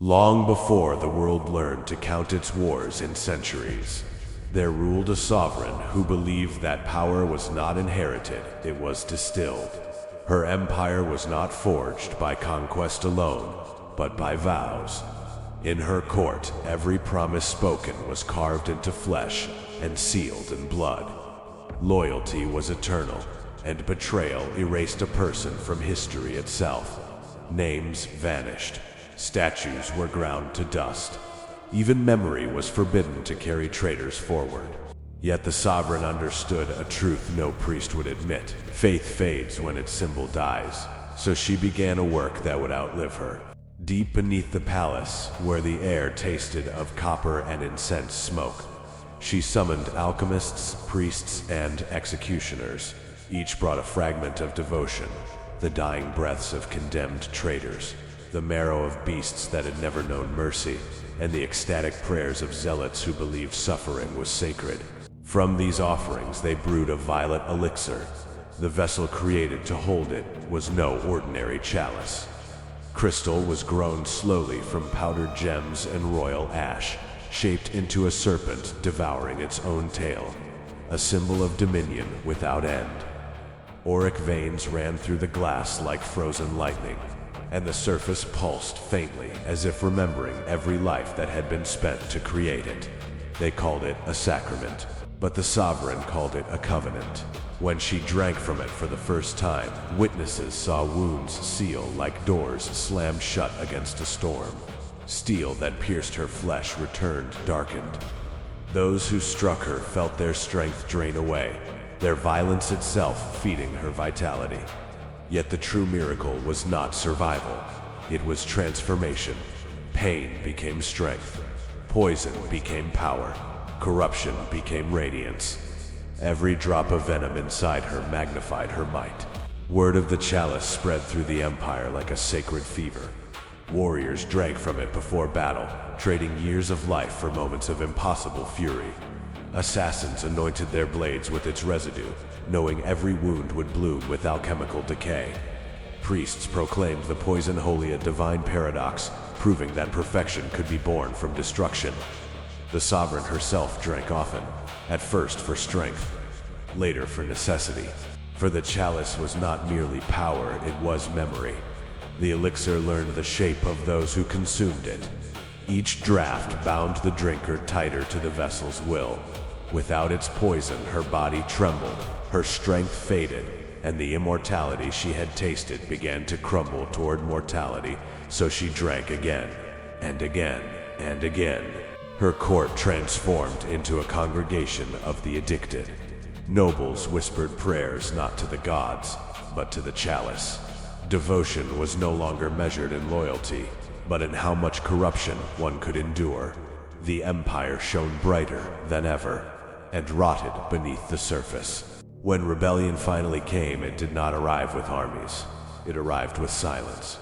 Long before the world learned to count its wars in centuries, there ruled a sovereign who believed that power was not inherited, it was distilled. Her empire was not forged by conquest alone, but by vows. In her court, every promise spoken was carved into flesh and sealed in blood. Loyalty was eternal, and betrayal erased a person from history itself. Names vanished. Statues were ground to dust. Even memory was forbidden to carry traitors forward. Yet the sovereign understood a truth no priest would admit. Faith fades when its symbol dies, so she began a work that would outlive her. Deep beneath the palace, where the air tasted of copper and incense smoke, she summoned alchemists, priests, and executioners. Each brought a fragment of devotion, the dying breaths of condemned traitors, the marrow of beasts that had never known mercy, and the ecstatic prayers of zealots who believed suffering was sacred. From these offerings they brewed a violet elixir. The vessel created to hold it was no ordinary chalice. Crystal was grown slowly from powdered gems and royal ash, shaped into a serpent devouring its own tail, a symbol of dominion without end. Auric veins ran through the glass like frozen lightning, and the surface pulsed faintly as if remembering every life that had been spent to create it. They called it a sacrament, but the sovereign called it a covenant. When she drank from it for the first time, witnesses saw wounds seal like doors slammed shut against a storm. Steel that pierced her flesh returned darkened. Those who struck her felt their strength drain away, their violence itself feeding her vitality. Yet the true miracle was not survival. It was transformation. Pain became strength. Poison became power. Corruption became radiance. Every drop of venom inside her magnified her might. Word of the chalice spread through the empire like a sacred fever. Warriors drank from it before battle, trading years of life for moments of impossible fury. Assassins anointed their blades with its residue, knowing every wound would bloom with alchemical decay. Priests proclaimed the poison holy a divine paradox, proving that perfection could be born from destruction. The sovereign herself drank often, at first for strength, later for necessity. For the chalice was not merely power, it was memory. The elixir learned the shape of those who consumed it. Each draught bound the drinker tighter to the vessel's will. Without its poison, her body trembled, her strength faded, and the immortality she had tasted began to crumble toward mortality, so she drank again, and again, and again. Her court transformed into a congregation of the addicted. Nobles whispered prayers not to the gods, but to the chalice. Devotion was no longer measured in loyalty, but in how much corruption one could endure. The empire shone brighter than ever, and rotted beneath the surface. When rebellion finally came, it did not arrive with armies. It arrived with silence.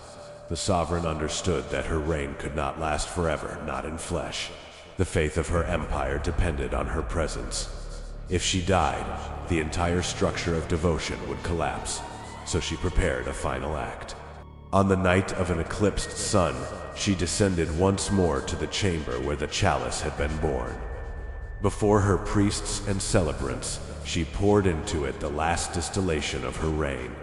The sovereign understood that her reign could not last forever, not in flesh. The faith of her empire depended on her presence. If she died, the entire structure of devotion would collapse, so she prepared a final act. On the night of an eclipsed sun, she descended once more to the chamber where the chalice had been born. Before her priests and celebrants, she poured into it the last distillation of her reign,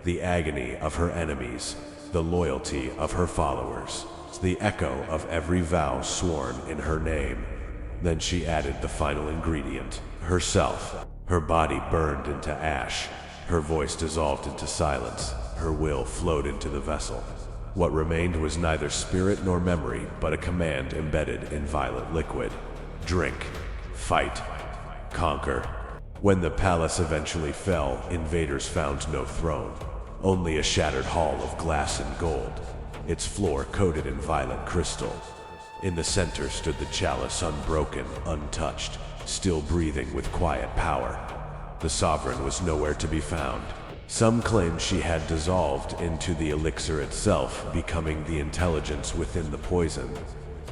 the agony of her enemies, the loyalty of her followers, the echo of every vow sworn in her name. Then she added the final ingredient, herself. Her body burned into ash, her voice dissolved into silence, her will flowed into the vessel. What remained was neither spirit nor memory, but a command embedded in violet liquid. Drink, fight, conquer. When the palace eventually fell, invaders found no throne, only a shattered hall of glass and gold, its floor coated in violet crystal. In the center stood the chalice, unbroken, untouched, still breathing with quiet power. The sovereign was nowhere to be found. Some claimed she had dissolved into the elixir itself, becoming the intelligence within the poison.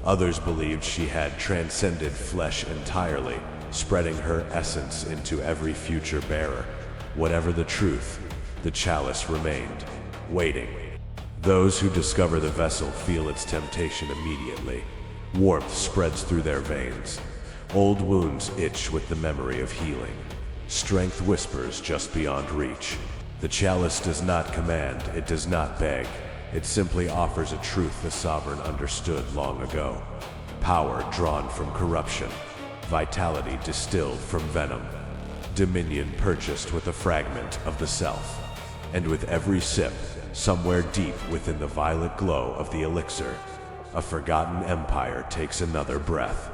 Others believed she had transcended flesh entirely, spreading her essence into every future bearer. Whatever the truth, the chalice remained, waiting. Those who discover the vessel feel its temptation immediately. Warmth spreads through their veins. Old wounds itch with the memory of healing. Strength whispers just beyond reach. The chalice does not command, it does not beg. It simply offers a truth the sovereign understood long ago. Power drawn from corruption. Vitality distilled from venom. Dominion purchased with a fragment of the self. And with every sip, somewhere deep within the violet glow of the elixir, a forgotten empire takes another breath.